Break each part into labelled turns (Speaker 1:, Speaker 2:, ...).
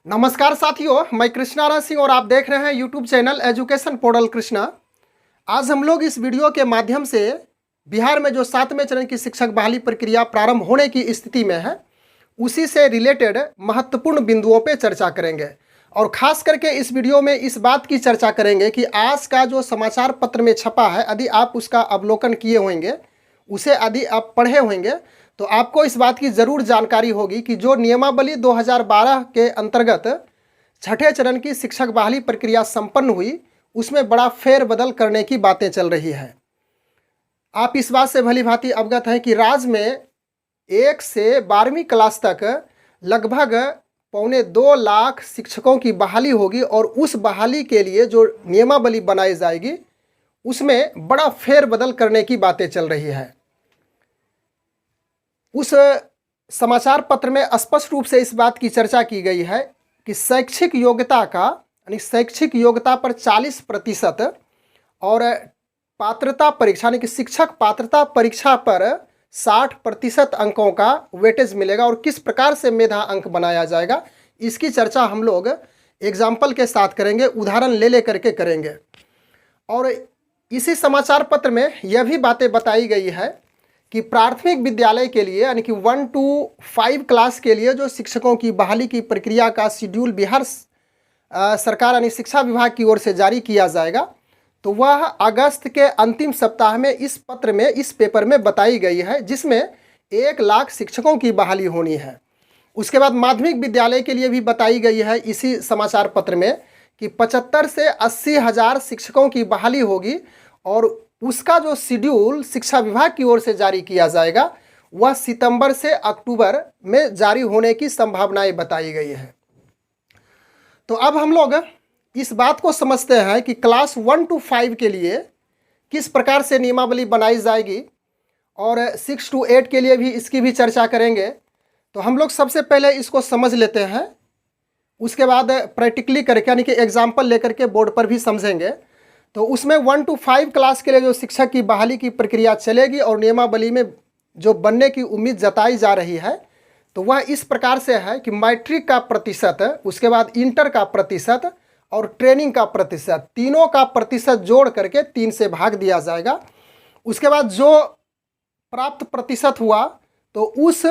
Speaker 1: नमस्कार साथियों, मैं कृष्णा सिंह और आप देख रहे हैं YouTube channel education portal Krishna. आज हम लोग इस वीडियो के माध्यम से बिहार में जो 7वें चरण की शिक्षक बहाली प्रक्रिया प्रारंभ होने की स्थिति में है, उसी से रिलेटेड महत्वपूर्ण बिंदुओं पे चर्चा करेंगे। और ख़ास करके इस वीडियो में इस बात की चर्चा करेंगे कि आज का जो समाचार पत्र में छपा है, यदि आप उसका अवलोकन किए होंगे, उसे यदि आप पढ़े होंगे, तो आपको इस बात की ज़रूर जानकारी होगी कि जो नियमावली 2012 के अंतर्गत छठे चरण की शिक्षक बहाली प्रक्रिया संपन्न हुई, उसमें बड़ा फेरबदल करने की बातें चल रही है। आप इस बात से भली भांति अवगत हैं कि राज्य में 1 से 12वीं क्लास तक लगभग 2.25 लाख शिक्षकों की बहाली होगी और उस बहाली के लिए जो नियमावली बनाई जाएगी, उसमें बड़ा फेरबदल करने की बातें चल रही है। उस समाचार पत्र में स्पष्ट रूप से इस बात की चर्चा की गई है कि शैक्षिक योग्यता का यानी शैक्षिक योग्यता पर 40% और पात्रता परीक्षा यानी कि शिक्षक पात्रता परीक्षा पर 60% अंकों का वेटेज मिलेगा। और किस प्रकार से मेधा अंक बनाया जाएगा, इसकी चर्चा हम लोग एग्जाम्पल के साथ करेंगे, उदाहरण ले करके करेंगे। और इसी समाचार पत्र में यह भी बातें बताई गई है कि प्राथमिक विद्यालय के लिए यानी कि 1 to 5 क्लास के लिए जो शिक्षकों की बहाली की प्रक्रिया का शेड्यूल बिहार सरकार यानी शिक्षा विभाग की ओर से जारी किया जाएगा, तो वह अगस्त के अंतिम सप्ताह में इस पत्र में इस पेपर में बताई गई है, जिसमें 1 लाख शिक्षकों की बहाली होनी है। उसके बाद माध्यमिक विद्यालय के लिए भी बताई गई है इसी समाचार पत्र में कि 75 से 80 हज़ार शिक्षकों की बहाली होगी और उसका जो शेड्यूल शिक्षा विभाग की ओर से जारी किया जाएगा, वह सितंबर से अक्टूबर में जारी होने की संभावनाएं बताई गई है। तो अब हम लोग इस बात को समझते हैं कि क्लास 1 to 5 के लिए किस प्रकार से नियमावली बनाई जाएगी और 6 to 8 के लिए भी इसकी भी चर्चा करेंगे। तो हम लोग सबसे पहले इसको समझ लेते हैं, उसके बाद प्रैक्टिकली करके यानी कि एग्जाम्पल लेकर के बोर्ड पर भी समझेंगे। तो उसमें 1 to 5 क्लास के लिए जो शिक्षक की बहाली की प्रक्रिया चलेगी और नियमावली में जो बनने की उम्मीद जताई जा रही है, तो वह इस प्रकार से है कि मैट्रिक का प्रतिशत, उसके बाद इंटर का प्रतिशत और ट्रेनिंग का प्रतिशत, तीनों का प्रतिशत जोड़ करके 3 से भाग दिया जाएगा। उसके बाद जो प्राप्त प्रतिशत हुआ तो उस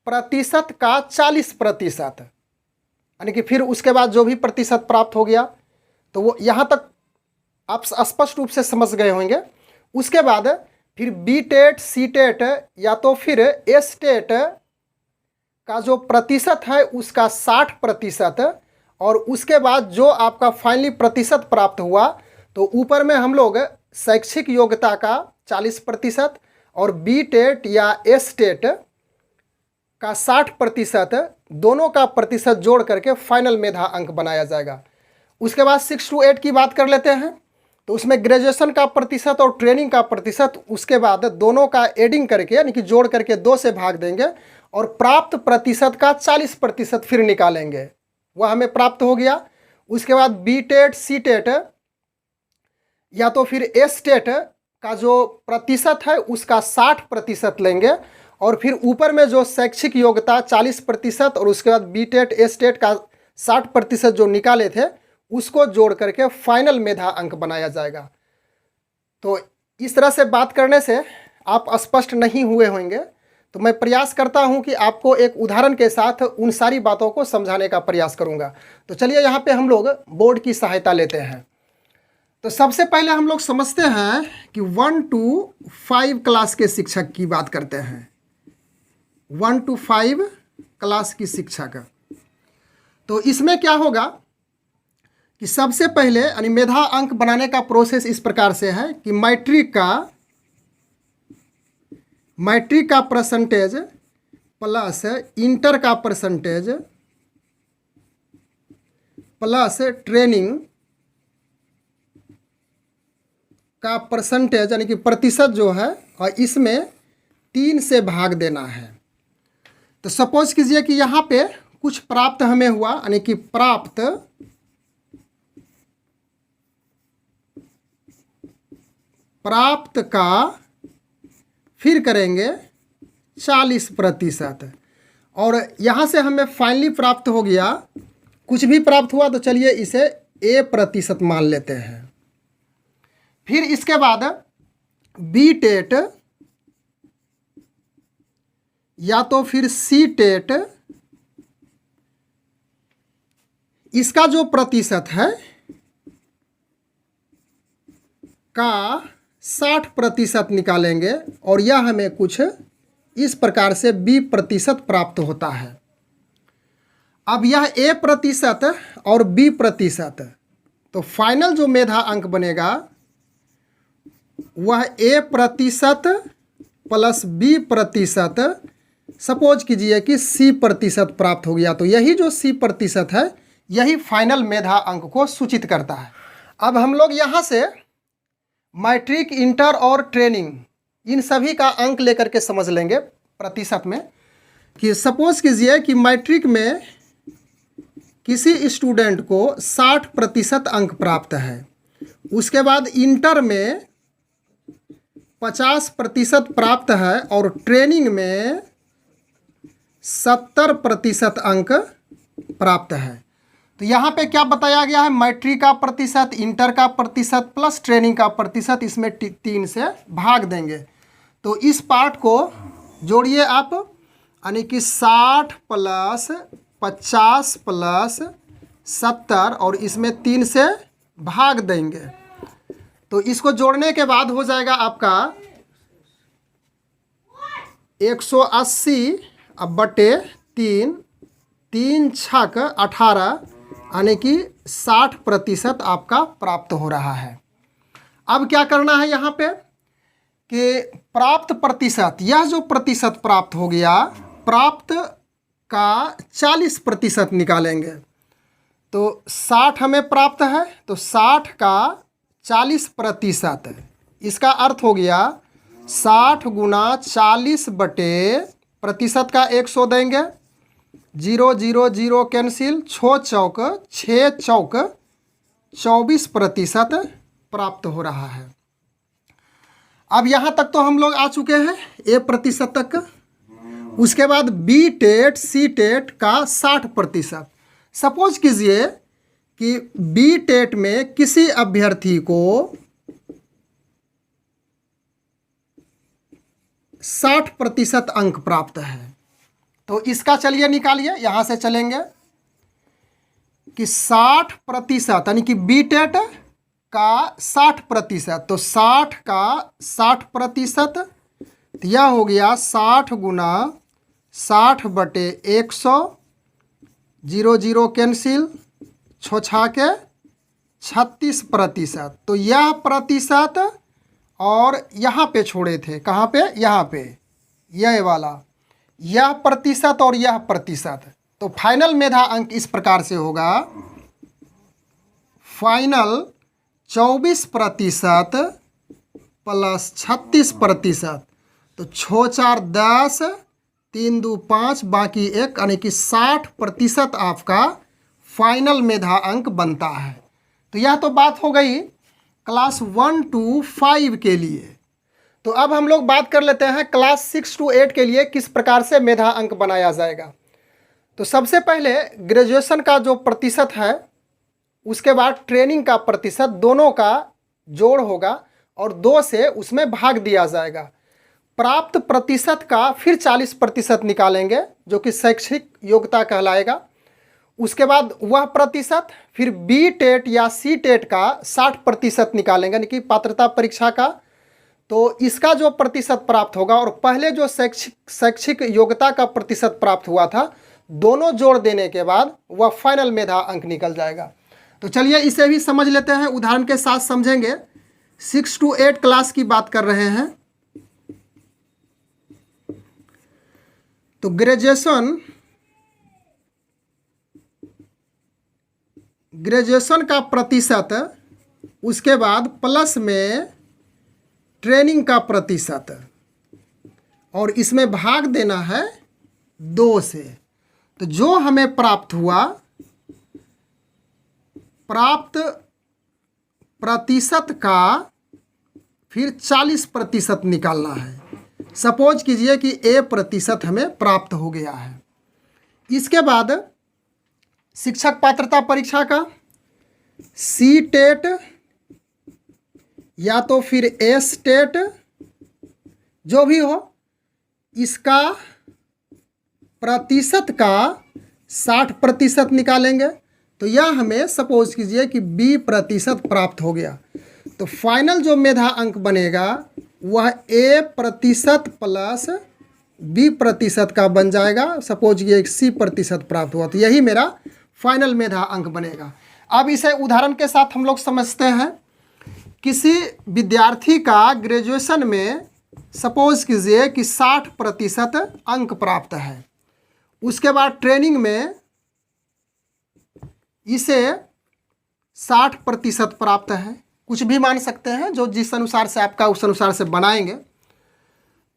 Speaker 1: प्रतिशत का 40% यानी कि फिर उसके बाद जो भी प्रतिशत प्राप्त हो गया, तो वो यहाँ तक आप स्पष्ट रूप से समझ गए होंगे। उसके बाद फिर बी टेट, सी टेट या तो फिर एस टेट का जो प्रतिशत है उसका 60% और उसके बाद जो आपका फाइनली प्रतिशत प्राप्त हुआ, तो ऊपर में हम लोग शैक्षिक योग्यता का 40% और बी टेट या एस टेट का 60%, दोनों का प्रतिशत जोड़ करके फाइनल मेधा अंक बनाया जाएगा। उसके बाद 6 to 8 की बात कर लेते हैं। तो उसमें ग्रेजुएशन का प्रतिशत और ट्रेनिंग का प्रतिशत, उसके बाद दोनों का एडिंग करके यानी कि जोड़ करके 2 से भाग देंगे और प्राप्त प्रतिशत का 40% फिर निकालेंगे, वह हमें प्राप्त हो गया। उसके बाद बी टेट, सी टेट या तो फिर एस टेट का जो प्रतिशत है उसका 60% लेंगे और फिर ऊपर में जो शैक्षिक योग्यता 40% और उसके बाद बी टेट, एस टेट का 60% जो निकाले थे, उसको जोड़ करके फाइनल मेधा अंक बनाया जाएगा। तो इस तरह से बात करने से आप स्पष्ट नहीं हुए होंगे, तो मैं प्रयास करता हूं कि आपको एक उदाहरण के साथ उन सारी बातों को समझाने का प्रयास करूंगा। तो चलिए यहाँ पे हम लोग बोर्ड की सहायता लेते हैं। तो सबसे पहले हम लोग समझते हैं कि 1 to 5 क्लास के शिक्षक की बात करते हैं। 1 to 5 क्लास की शिक्षक, तो इसमें क्या होगा कि सबसे पहले यानी मेधा अंक बनाने का प्रोसेस इस प्रकार से है कि मैट्रिक का परसेंटेज प्लस इंटर का परसेंटेज प्लस ट्रेनिंग का परसेंटेज यानी कि प्रतिशत जो है, और इसमें 3 से भाग देना है। तो सपोज कीजिए कि यहाँ पे कुछ प्राप्त हमें हुआ, यानी कि प्राप्त का फिर करेंगे 40% और यहाँ से हमें फाइनली प्राप्त हो गया कुछ भी प्राप्त हुआ तो चलिए इसे A% मान लेते हैं। फिर इसके बाद बी टेट या तो फिर सी टेट, इसका जो प्रतिशत है का 60% निकालेंगे और यह हमें कुछ इस प्रकार से B% प्राप्त होता है। अब यह A% और B%, तो फाइनल जो मेधा अंक बनेगा वह A% प्लस B%, सपोज कीजिए कि C% प्राप्त हो गया, तो यही जो C% है यही फाइनल मेधा अंक को सूचित करता है। अब हम लोग यहाँ से मैट्रिक, इंटर और ट्रेनिंग इन सभी का अंक लेकर के समझ लेंगे प्रतिशत में। कि सपोज कीजिए कि मैट्रिक में किसी स्टूडेंट को 60% अंक प्राप्त है, उसके बाद इंटर में 50% प्राप्त है और ट्रेनिंग में 70% अंक प्राप्त है। तो यहाँ पे क्या बताया गया है, मैट्रिक का प्रतिशत, इंटर का प्रतिशत प्लस ट्रेनिंग का प्रतिशत, इसमें 3 से भाग देंगे। तो इस पार्ट को जोड़िए आप, यानी कि 60 प्लस 50 प्लस 70 और इसमें 3 से भाग देंगे। तो इसको जोड़ने के बाद हो जाएगा आपका 180 बटे 3, 3 छक 18, यानी कि 60% आपका प्राप्त हो रहा है। अब क्या करना है यहाँ पे कि प्राप्त प्रतिशत, यह जो प्रतिशत प्राप्त हो गया, प्राप्त का 40% निकालेंगे। तो 60 हमें प्राप्त है, तो 60 का 40%, इसका अर्थ हो गया 60 गुना 40 बटे प्रतिशत का 100 देंगे, 0 0 0 कैंसिल, 6 चौक 6 चौक 24% प्राप्त हो रहा है। अब यहाँ तक तो हम लोग आ चुके हैं A% तक। उसके बाद बी टेट, सी टेट का 60%। सपोज कीजिए कि बी टेट में किसी अभ्यर्थी को 60% अंक प्राप्त है, तो इसका चलिए निकालिए, यहाँ से चलेंगे कि 60%, यानी कि बी टेट का 60%, तो 60 का 60%, तो यह हो गया 60 गुना 60 बटे 100, 0 0 कैंसिल, 6 के 36%। तो यह प्रतिशत और यहाँ पे छोड़े थे, कहाँ पे, यहाँ पे, यह वाला, यह प्रतिशत और यह प्रतिशत। तो फाइनल मेधा अंक इस प्रकार से होगा, फाइनल 24% प्लस 36%, तो 6 4 10, 3 2 5, बाकी 1, यानी कि 60% आपका फाइनल मेधा अंक बनता है। तो यह तो बात हो गई क्लास 1 to 5 के लिए। तो अब हम लोग बात कर लेते हैं क्लास 6 to 8 के लिए किस प्रकार से मेधा अंक बनाया जाएगा। तो सबसे पहले ग्रेजुएशन का जो प्रतिशत है, उसके बाद ट्रेनिंग का प्रतिशत, दोनों का जोड़ होगा और 2 से उसमें भाग दिया जाएगा। प्राप्त प्रतिशत का फिर 40% निकालेंगे, जो कि शैक्षिक योग्यता कहलाएगा। उसके बाद वह प्रतिशत फिर बी टेट या सी टेट का 60% निकालेंगे, यानी कि पात्रता परीक्षा का। तो इसका जो प्रतिशत प्राप्त होगा और पहले जो शैक्षिक योग्यता का प्रतिशत प्राप्त हुआ था, दोनों जोड़ देने के बाद वह फाइनल मेधा अंक निकल जाएगा। तो चलिए इसे भी समझ लेते हैं, उदाहरण के साथ समझेंगे। 6 to 8 क्लास की बात कर रहे हैं। तो ग्रेजुएशन का प्रतिशत, उसके बाद प्लस में ट्रेनिंग का प्रतिशत, और इसमें भाग देना है 2 से। तो जो हमें प्राप्त हुआ, प्राप्त प्रतिशत का फिर 40% निकालना है। सपोज कीजिए कि A% हमें प्राप्त हो गया है। इसके बाद शिक्षक पात्रता परीक्षा का सी टेट या तो फिर एस टेट, जो भी हो, इसका प्रतिशत का 60% निकालेंगे। तो यह हमें सपोज कीजिए कि 20% प्राप्त हो गया। तो फाइनल जो मेधा अंक बनेगा वह A% प्लस B% का बन जाएगा। सपोज ये C% प्राप्त हुआ, तो यही मेरा फाइनल मेधा अंक बनेगा। अब इसे उदाहरण के साथ हम लोग समझते हैं। किसी विद्यार्थी का ग्रेजुएशन में सपोज कीजिए कि 60% अंक प्राप्त है, उसके बाद ट्रेनिंग में इसे 60% प्राप्त है, कुछ भी मान सकते हैं, जो जिस अनुसार से आपका उस अनुसार से बनाएंगे।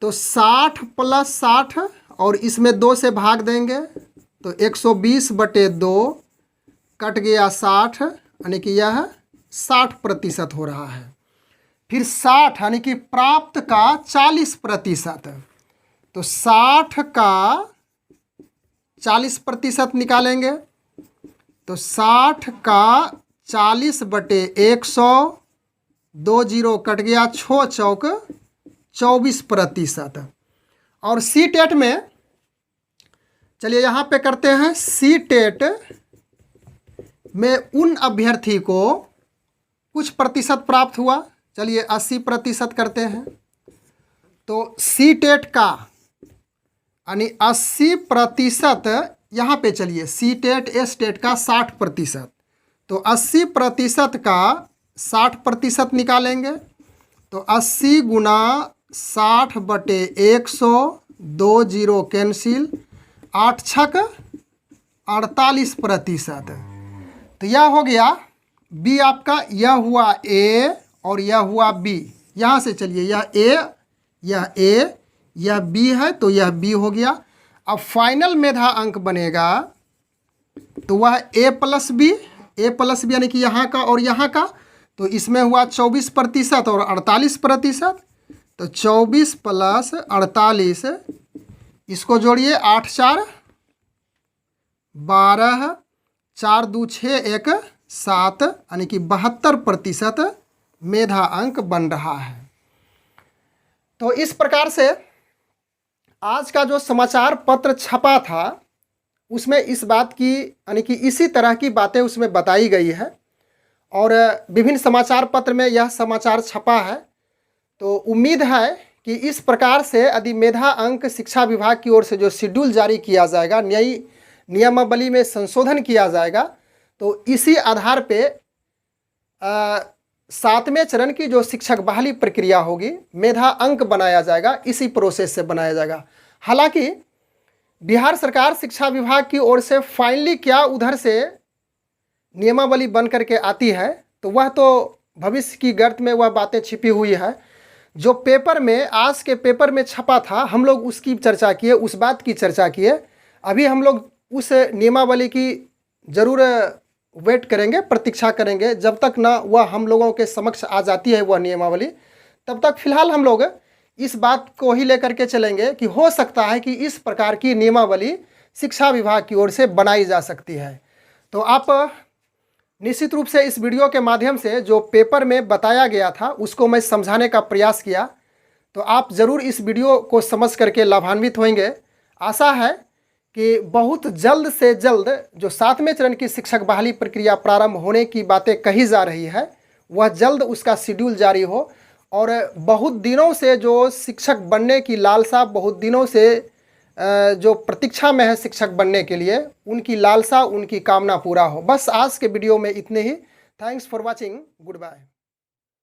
Speaker 1: तो 60 प्लस 60 और इसमें 2 से भाग देंगे तो 120/2 कट गया 60, यानी कि यह 60% हो रहा है। फिर 60 यानी कि प्राप्त का 40%, तो 60 का 40% निकालेंगे तो 60 का 40/100, 2 0 कट गया, 6 चौक 24%। और सी टेट में चलिए यहाँ पे करते हैं। सी टेट में उन अभ्यर्थी को कुछ प्रतिशत प्राप्त हुआ, चलिए 80% करते हैं। तो सी टेट का यानी 80%, यहाँ पे चलिए सी टेट एस टेट का 60%, तो 80% का 60% निकालेंगे तो 80 गुना 60/100, 2 0 कैंसिल, 8 छक 48%। तो यह हो गया बी आपका, यह हुआ ए और यह हुआ बी। यहाँ से चलिए यह ए, यह ए, यह बी है, तो यह बी हो गया। अब फाइनल मेधा अंक बनेगा तो वह A+B यानी कि यहाँ का और यहाँ का, तो इसमें हुआ 24% और 48%। तो 24 प्लस 48, इसको जोड़िए, 8 4 12, 4 2 6 1 7, यानी कि 72% मेधा अंक बन रहा है। तो इस प्रकार से आज का जो समाचार पत्र छपा था उसमें इस बात की, यानी कि इसी तरह की बातें उसमें बताई गई है और विभिन्न समाचार पत्र में यह समाचार छपा है। तो उम्मीद है कि इस प्रकार से यदि मेधा अंक शिक्षा विभाग की ओर से जो शेड्यूल जारी किया जाएगा, नई नियमावली में संशोधन किया जाएगा, तो इसी आधार पे 7वें चरण की जो शिक्षक बहाली प्रक्रिया होगी, मेधा अंक बनाया जाएगा, इसी प्रोसेस से बनाया जाएगा। हालांकि बिहार सरकार शिक्षा विभाग की ओर से फाइनली क्या उधर से नियमावली बन करके आती है, तो वह तो भविष्य की गर्त में वह बातें छिपी हुई है। जो पेपर में, आज के पेपर में छपा था, हम लोग उसकी चर्चा किए, उस बात की चर्चा किए। अभी हम लोग उस नियमावली की ज़रूर वेट करेंगे, प्रतीक्षा करेंगे, जब तक ना वह हम लोगों के समक्ष आ जाती है वह नियमावली, तब तक फिलहाल हम लोग इस बात को ही लेकर के चलेंगे कि हो सकता है कि इस प्रकार की नियमावली शिक्षा विभाग की ओर से बनाई जा सकती है। तो आप निश्चित रूप से इस वीडियो के माध्यम से जो पेपर में बताया गया था उसको मैं समझाने का प्रयास किया, तो आप ज़रूर इस वीडियो को समझ करके लाभान्वित होंगे। आशा है कि बहुत जल्द से जल्द जो 7वें चरण की शिक्षक बहाली प्रक्रिया प्रारंभ होने की बातें कही जा रही है, वह जल्द उसका शेड्यूल जारी हो और बहुत दिनों से जो शिक्षक बनने की लालसा, बहुत दिनों से जो प्रतीक्षा में है शिक्षक बनने के लिए, उनकी लालसा, उनकी कामना पूरा हो। बस आज के वीडियो में इतने ही। Thanks for watching, good bye.